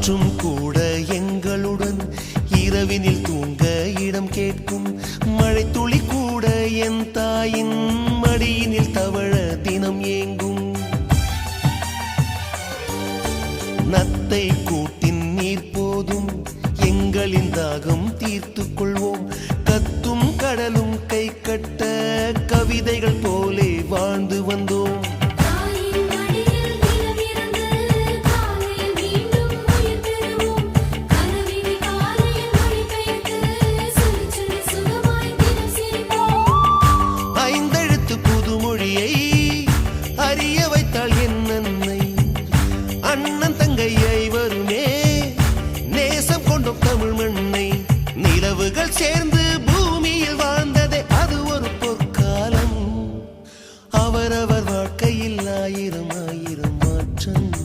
காற்றும் கூட எங்களுடன் இரவினில் தூங்க இடம் கேட்கும். மழை துளி கூட என் தாயின் மடியினில் தவழ தினம் ஏங்கும். நத்தை கூட்டின் நீர் போதும் எங்களின் தாகம் தீர்த்து கொள்வோம். கத்தும் கடலும் கை கட்ட கவிதைகள் போலே வாழ்ந்து வந்தோம். அறிய வைத்தாள் என் அன்னை, அண்ணன் தங்கையை